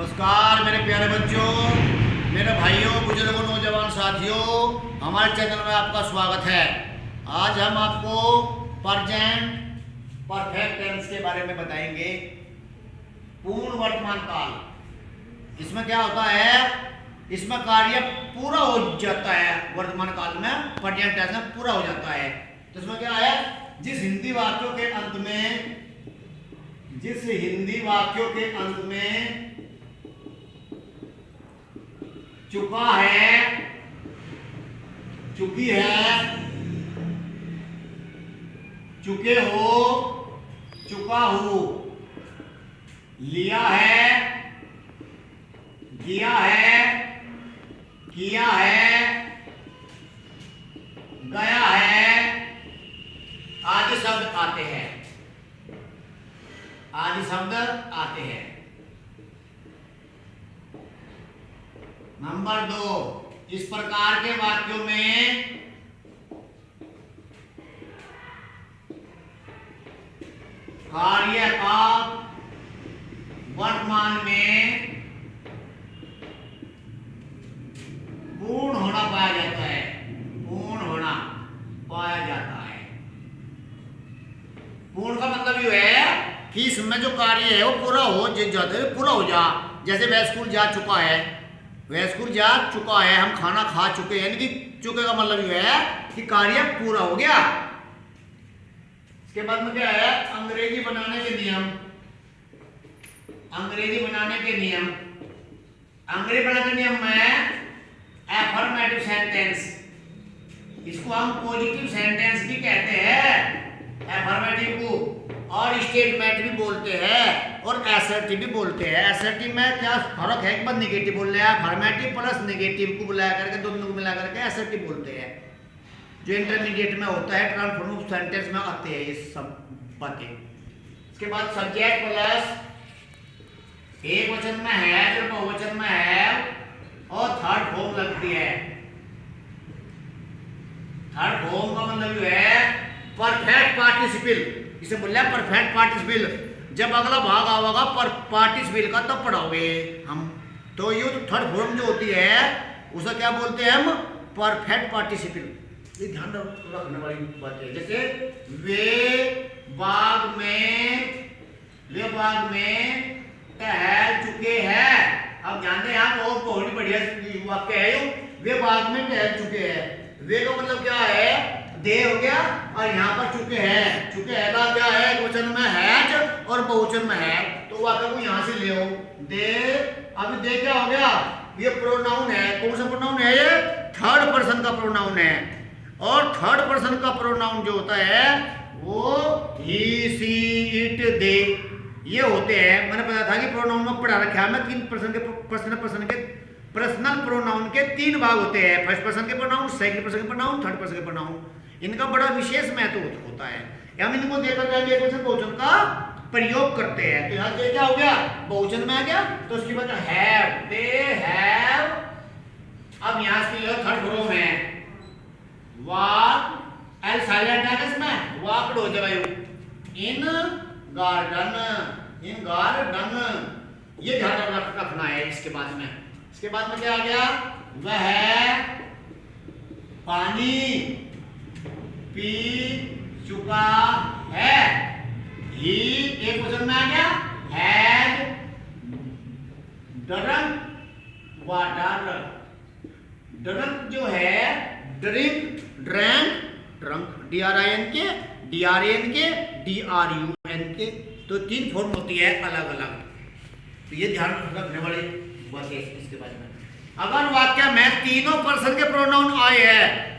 नमस्कार मेरे प्यारे बच्चों, मेरे भाइयों, बुजुर्गों, नौजवान साथियों, हमारे चैनल में आपका स्वागत है। आज हम आपको प्रेजेंट परफेक्ट टेंस के बारे में बताएंगे। पूर्ण वर्तमान काल, इसमें क्या होता है, इसमें कार्य पूरा हो जाता है। वर्तमान काल में प्रेजेंट टेंस में पूरा हो जाता है। तो इसमें क्या है, जिस हिंदी वाक्यों के अंत में चुका है, चुकी है, चुके हो, चुका हूं, लिया है, दिया है, किया है, गया है, आदि शब्द आते हैं। आदि शब्द आते हैं। नंबर 2, इस प्रकार के वाक्यों में कार्य का वर्तमान में पूर्ण होना पाया जाता है। पूर्ण होना पाया जाता है। पूर्ण का मतलब ये है कि इसमें जो कार्य है वो पूरा हो जाता है, पूरा हो जा। जैसे वह स्कूल जा चुका है, वह स्कूल जा चुका है, हम खाना खा चुके हैं, यानी कि चुके का मतलब ये है कि कार्य पूरा हो गया। इसके बाद में क्या है, अंग्रेजी बनाने के नियम। अंग्रेजी बनाने के नियम, अंग्रेजी बनाने के नियम में एफर्मेटिव सेंटेंस, इसको हम पॉजिटिव सेंटेंस भी कहते हैं, एफर्मेटिव को, और स्टेटमेंट भी बोलते हैं, और असर्टिव भी बोलते हैं। असर्टिव में क्या फर्क है, एक बार नेगेटिव बोल रहे हैं, अफर्मेटिव प्लस नेगेटिव को बुला करके दोनों को मिला करके असर्टिव बोलते हैं। जो इंटरमीडिएट में होता है, ट्रांसफॉर्म सेंटेंस में आते हैं ये सब बातें। इसके बाद सब्जेक्ट प्लस एक वचन में है, फिर बहुवचन में है, और थर्ड फॉर्म लगती है। थर्ड फॉर्म का मतलब ये है परफेक्ट पार्टिसिपल, इसे बोल रहे हैं परफेक्ट पार्टिसिपल। जब अगला भाग आएगा पर पार्टिसिपल का तब पढ़ाओगे हम। तो ये तो थर्ड फॉर्म जो होती है उसे क्या बोलते हैं हम, परफेक्ट पार्टिसिपल। ये ध्यान रखने वाली बात है। जैसे वे बाग में टहल चुके हैं। अब ध्यान दें, यहाँ और बहुत बढ़िया वाक्य है, वे बाग में टहल चुके हैं। वे का मतलब क्या है, दे हो गया, और यहाँ पर चुके हैं। चुके हैं का क्या है, एक वचन में है और बहुवचन में है, तो वाक्य को यहाँ से ले आओ, दे। अब दे क्या हो गया, ये प्रोनाउन है। कौन सा प्रोनाउन है, ये थर्ड पर्सन का प्रोनाउन है। और थर्ड पर्सन का प्रोनाउन जो होता है वो ही, सी, इट, दे, ये होते हैं। मैंने पता था कि प्रोनाउन में पढ़ा रखा है, मैं 3 पर्सनल प्रोनाउन के 3 भाग होते हैं। फर्स्ट पर्सन के प्रोनाउन, सेकंड पर्सन के प्रोनाउन, थर्ड पर्सन के प्रोनाउन। इनका बड़ा विशेष महत्व होता है। हम इनको देखकर एक वचन बहुवचन का प्रयोग करते हैं। तो यहाँ से क्या हो गया, बहुवचन में आ गया, तो उसके बाद हैव, दे हैव। अब यहाँ से थर्ड फॉर्म है वॉक, एल साइलेंट है इसमें, वॉकड हो जाएगा इन गार्डन, इन गार्डन। ये ध्यान रखना है। इसके बाद में क्या आ गया, वह पानी पी चुका है। ही एक वचन में आ गया, हैड ड्रंक वाटर। ड्रंक जो है, drink, drank, trunk, DRINK, DRUNK, तो 3 फॉर्म होती है अलग अलग। तो ये ध्यान रखने वाली बात है। इसके बारे में अगर वाक्य में तीनों पर्सन के प्रोनाउन आए हैं,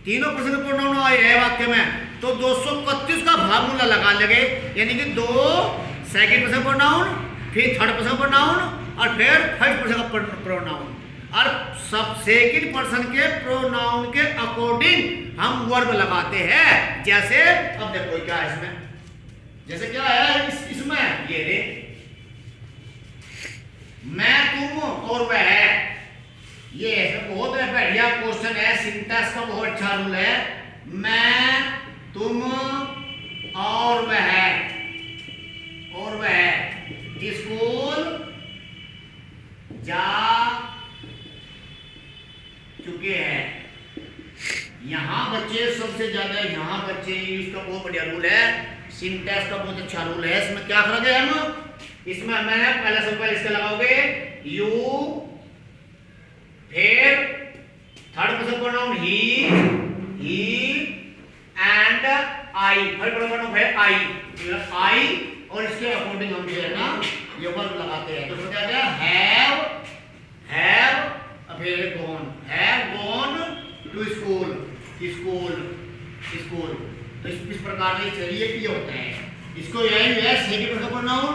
तीनों पर्सन के प्रोनाउन आए हैं वाक्य में, तो 231 का फार्मूला लगा लगे, यानी कि 2 सेकंड पर्सन प्रोनाउन, फिर थर्ड पर्सन प्रोनाउन, और फिर फर्स्ट पर्सन का प्रोनाउन। और सब सेकंड पर्सन के प्रोनाउन के अकॉर्डिंग हम वर्ब लगाते हैं। जैसे अब देखो क्या है इसमें, जैसे क्या है इसमें, ये रे मैं, तुम और वह। ये बहुत बढ़िया क्वेश्चन है, सिंटैक्स का बहुत अच्छा रूल है। मैं, तुम और वह, स्कूल से ज्यादा यहाँ बच्चे इसका बहुत बढ़िया रूल है, सिंटैक्स का बहुत अच्छा रूल है। इसमें क्या करोगे हम, इसमें मैंने पहले सबसे पहले इसका लगाओगे यू, फिर third person pronoun he and I, third person pronoun है आई, और इसके अकॉर्डिंग हम जो है ना ये वर्ब लगाते हैं। तो क्या क्या हैव फिर गॉन टू स्कूल, तो इस प्रकार से चलिए ये होता है। इसको यही है सेकंड पर्सन प्रोनाउन,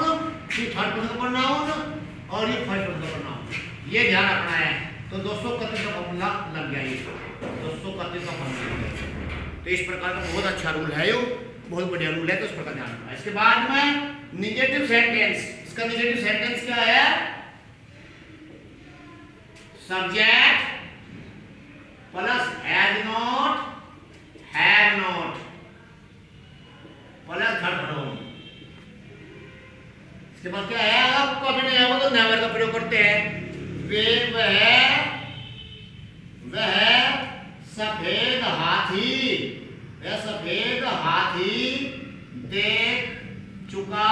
फिर थर्ड पर्सन प्रोनाउन और ये फर्स्ट पर्सन प्रोनाउन, ये ध्यान रखना है। तो 231 का फॉर्मूला लग गया, ये 231 का फॉर्मूला। तो इस प्रकार का बहुत अच्छा रूल है, ये बहुत बढ़िया रूल है, तो इस प्रकार ध्यान रखना। इसके बाद में नेगेटिव सेंटेंस, इसका नेगेटिव सेंटेंस क्या है, subject plus has not, have not plus third pronoun. इसके बाद क्या है, आपको अभी नहीं आएगा तो नेवर का प्रयोग करते हैं। वे वह सफेद हाथी देख चुका,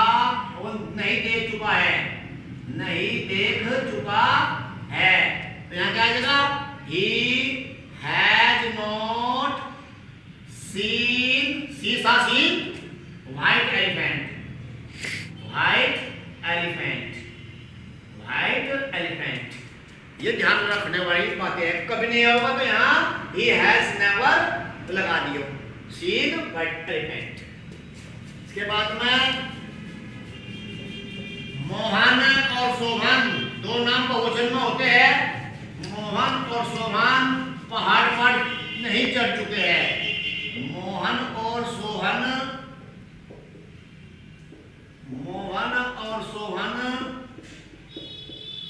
नहीं देख चुका है। तो यहाँ क्या आ जाएगा, he has not seen white elephant। ये ध्यान रखने वाली बातें हैं, कभी नहीं होगा तो यहाँ he has never लगा दियो, seen white elephant। इसके बाद में मोहन और शोभन दो नाम बहुवचन में होते हैं। मोहन और शोभन पहाड़ पर नहीं चढ़ चुके हैं। मोहन और शोभन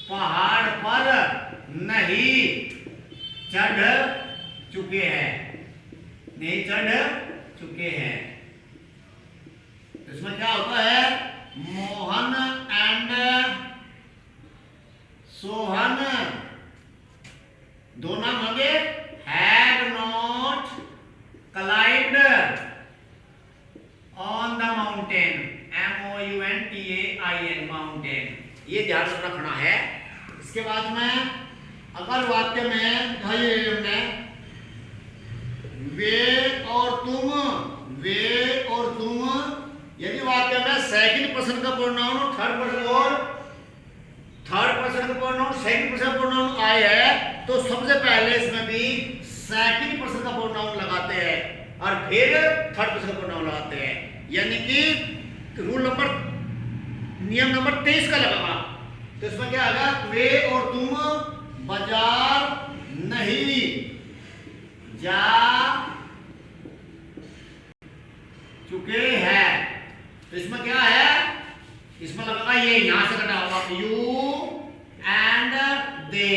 पहाड़ पर नहीं चढ़ चुके हैं। इसमें क्या होता है, मोहन एंड सोहन दो नाम होंगे, have not climbed on the mountain, MOUNTAIN mountain, ये ध्यान रखना है। इसके बाद में अगर वाक्य में हमने वे और तुम, यदि वाक्य में सेकंड पर्सन का प्रोनाउन और थर्ड पर्सन का प्रोनाउन सेकंड पर्सन प्रोनाउन आए है, तो सबसे पहले इसमें भी सेकंड पर्सन का प्रोनाउन लगाते हैं और फिर थर्ड पर्सन का प्रोनाउन लगाते हैं। यानी कि नियम नंबर 23 का लगाना। तो इसमें क्या आएगा, वे और तुम बाजार नहीं जा चुके हैं। तो इसमें क्या है, इसमें लगा ये यहां से कटा होगा, यू एंड दे।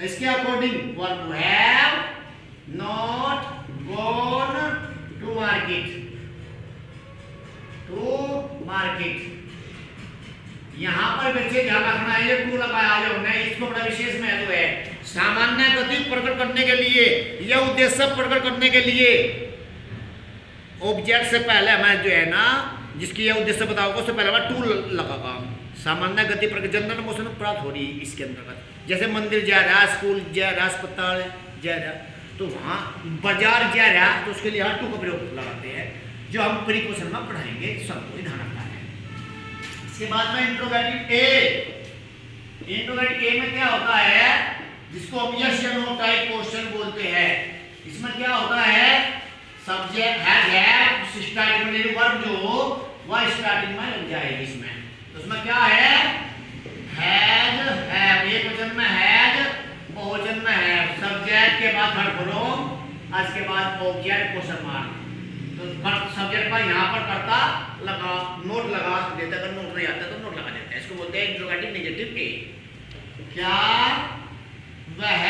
इसके according verb have not gone to market. यहां पर बच्चे ध्यान रखना है, ये टू लगाया जो हमने, इसको बड़ा विशेष महत्व है। सामान्य गति प्रकट करने के लिए या उद्देश्य प्रकट करने के लिए ऑब्जेक्ट से पहले हमें जो है ना, जिसकी यह उद्देश्य बताओगे उससे पहले हमें टू लगागा। सामान्य गति प्रकट जनरल मोशन प्राप्त हो रही है इसके अंतर्गत। जैसे मंदिर जा रहा, स्कूल जा रहा, अस्पताल जा रहा, तो वहाँ बाजार जा रहा, तो उसके लिए टू का प्रयोग लगाते हैं, जो हम प्रीपोजिशन में पढ़ाएंगे, सबको ध्यान रखना है। इसके बाद में इंट्रोगेटिव ए में क्या होता है, जिसको हम यस या नो टाइप क्वेश्चन बोलते हैं। इसमें क्या होता है, सब्जेक्ट है स्टार्टिंग में वर्ब जो वह स्टार्टिंग में लग जाएगी इसमें। तो उसमें क्या है, हैज हैव, एक वचन में हैज, बहुवचन में हैव, सब्जेक्ट के बाद थर्ड प्रोनाउन, उसके बाद ऑब्जेक्ट क्वेश्चन मार्क। तो सब्जेक्ट पर यहाँ पर करता लगा, नोट लगा देता, अगर नोट नहीं आता तो नोट लगा देता है। इसको बोलते हैं इंट्रोगेटिव नेगेटिव ए। क्या वह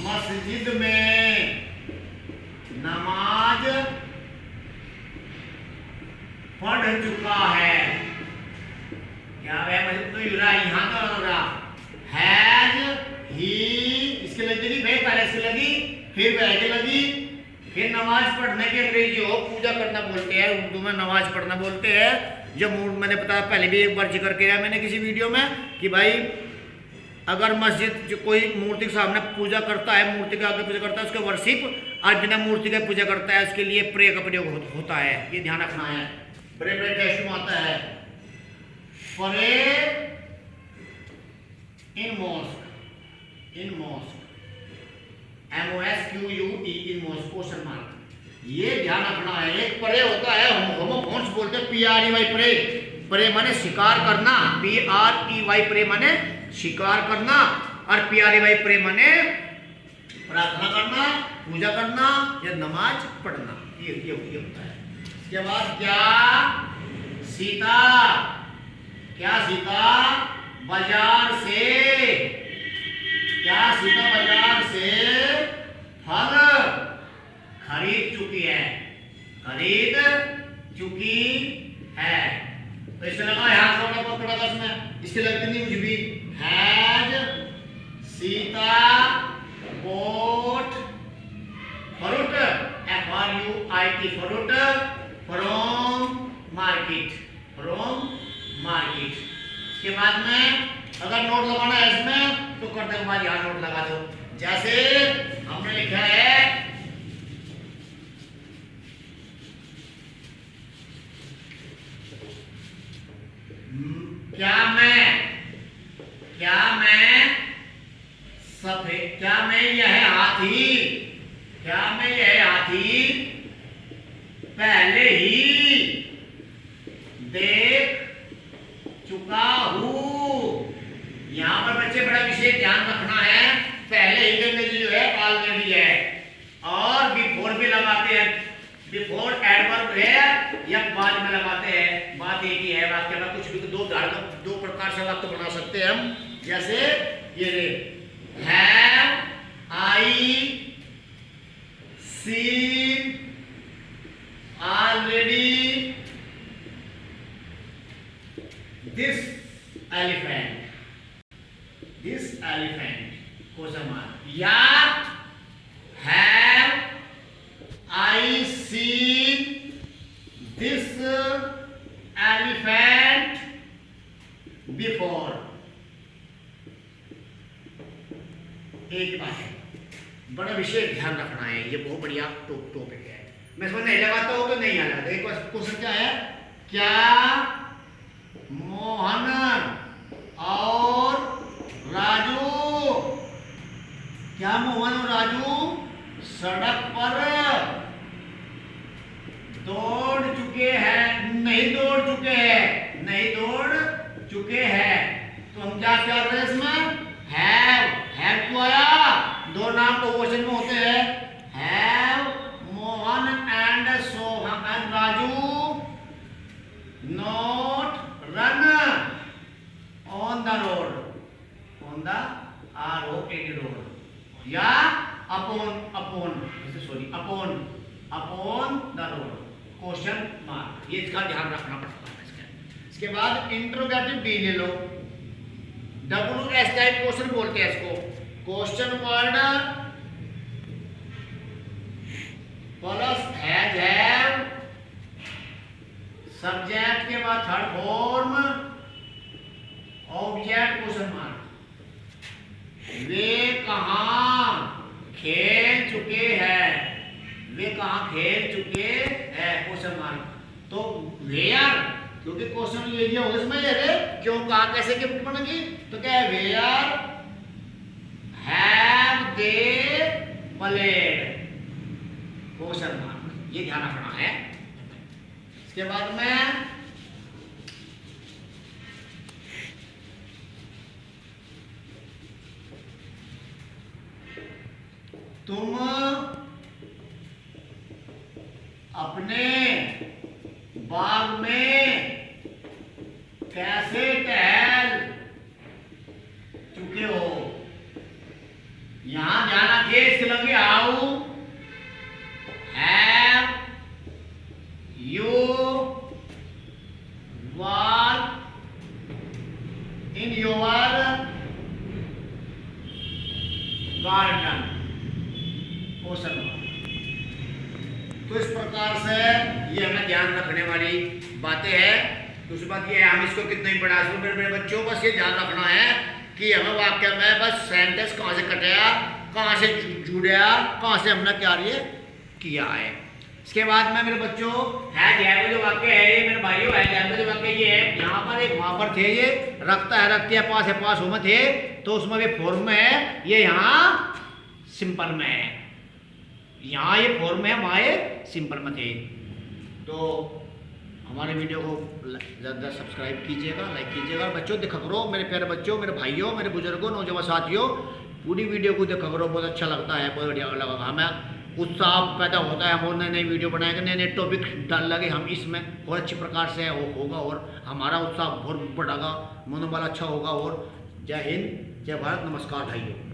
मस्जिद में नमाज पढ़ चुका है। क्या वह मस्जिद तो यहाँ तो लग रहा हैज फिर बैग लगी, फिर नमाज पढ़ने की अंग्रेजी हो पूजा करना बोलते हैं, उर्दू में नमाज पढ़ना बोलते हैं। जब मैंने बताया पहले भी एक बार जिक्र किया मैंने किसी वीडियो में कि भाई अगर मस्जिद जो कोई मूर्ति के सामने पूजा करता है, मूर्ति के आगे पूजा करता है, उसका वर्शिप आज बिना मूर्ति के पूजा करता है, उसके लिए प्रे का प्रयोग होता है, ये ध्यान रखना है। प्रे टेस्ट में आता है pray in mosque, in mosque MOSQUE in mosque question mark, ये ध्यान रखना है। एक प्रे होता है होमोफोन्स बोलते हैं PREY प्रे, प्रे माने शिकार करना, PREY प्रे माने शिकार करना, और PREY प्रे माने प्रार्थना करना, पूजा करना या नमाज पढ़ना, ये होता है। इसके बाद क्या सीता, क्या सीता बाजार से, क्या सीता बाजार से फल खरीद चुकी है, खरीद चुकी है। तो इससे लगा यहाँ छोटा पकड़ा था इसमें, इसके लगती नहीं मुझे भी। Has Sita bought fruit, FRUIT fruit from market, from market। इसके बाद में अगर नोट लगाना है इसमें तो करते के बाद यहाँ नोट लगा दो। जैसे हमने लिखा है क्या मैं यह हाथी, क्या मैं यह हाथी पहले ही देख चुका हूं। यहां पर बच्चे बड़ा विशेष ध्यान रखना है, पहले ही करने जो है ऑलरेडी है, और बिफोर भी लगाते हैं, बिफोर एडवर्ब है या बाद में लगाते हैं, बात एक ही है। वाक्य में कुछ भी दो प्रकार से वाक्य बना सकते हैं हम। जैसे ये Have I seen already this elephant? This elephant question mark। या have I seen this elephant before? एक बात है, बड़ा विशेष ध्यान रखना है, ये बहुत बढ़िया टॉपिक है। मैं इसको नहीं लगाता हूं तो नहीं आ जाता। एक क्वेश्चन क्या है, क्या मोहन और राजू, क्या मोहन और राजू सड़क पर दौड़ चुके हैं? नहीं दौड़ चुके हैं, नहीं दौड़ चुके हैं। तो हम क्या कर रहे हैं इसमें, हैव को आया, दो नाम तो क्वेश्चन में होते हैं। Have Mohan and Sohan and Raju not run on the road, on the ROAD road, या upon the road question mark, ये इसका ध्यान रखना पड़ता है। इसके बाद इंट्रोगेटिव डी ले लो, WS टाइप क्वेश्चन बोलते हैं इसको। Question word plus have, subject के बाद third form, object question mark. वे कहाँ खेल चुके हैं, वे कहाँ खेल चुके हैं क्वेश्चन मार्क। तो वेयर, क्योंकि क्वेश्चन ये होगा इसमें, ये क्यों कहाँ कैसे गिफ्ट बनेगी, तो क्या है where have they played question mark, ये ध्यान रखना है। इसके बाद में तुम अपने बाग में कैसे टहल चुके हो। यहां ध्यान रखिए, इसके लगे how have you walk in your garden प्रकार से ये हमें ध्यान रखने वाली बातें हैं। दूसरी बात ये है हम इसको कितना ही पढ़ा सकते मेरे बच्चों को बस ये ध्यान रखना है कि हमें वाक्य में बस सेंटेंस कहाँ से कटाया, कहाँ से जुड़ा, कहाँ से हमने क्या ये किया है। इसके बाद में मेरे बच्चों है जैव जो वाक्य है ये मेरे भाइयों है जैव जो वाक्य ये है यहाँ पर एक वहाँ पर थे ये रखता है रखती है पास हो में थे तो उसमें भी फॉर्म में है, ये यहाँ सिंपल में है, यहाँ ये फॉर्म में है वहाँ ये सिंपल में थे। तो हमारे वीडियो को ज़्यादा सब्सक्राइब कीजिएगा, लाइक कीजिएगा। बच्चों देखा करो मेरे प्यारे बच्चों, मेरे भाइयों, मेरे बुजुर्गों, नौजवान साथियों, पूरी वीडियो को देखा करो, बहुत अच्छा लगता है, बहुत बढ़िया लगा। हमें उत्साह पैदा होता है, हम नई नई वीडियो बनाएंगे, नए नए टॉपिक डाल लगे हम इसमें और अच्छी प्रकार से होगा और हमारा उत्साह बहुत बढ़ेगा, मनोबल अच्छा होगा। और जय हिंद, जय भारत, नमस्कार भाइयों।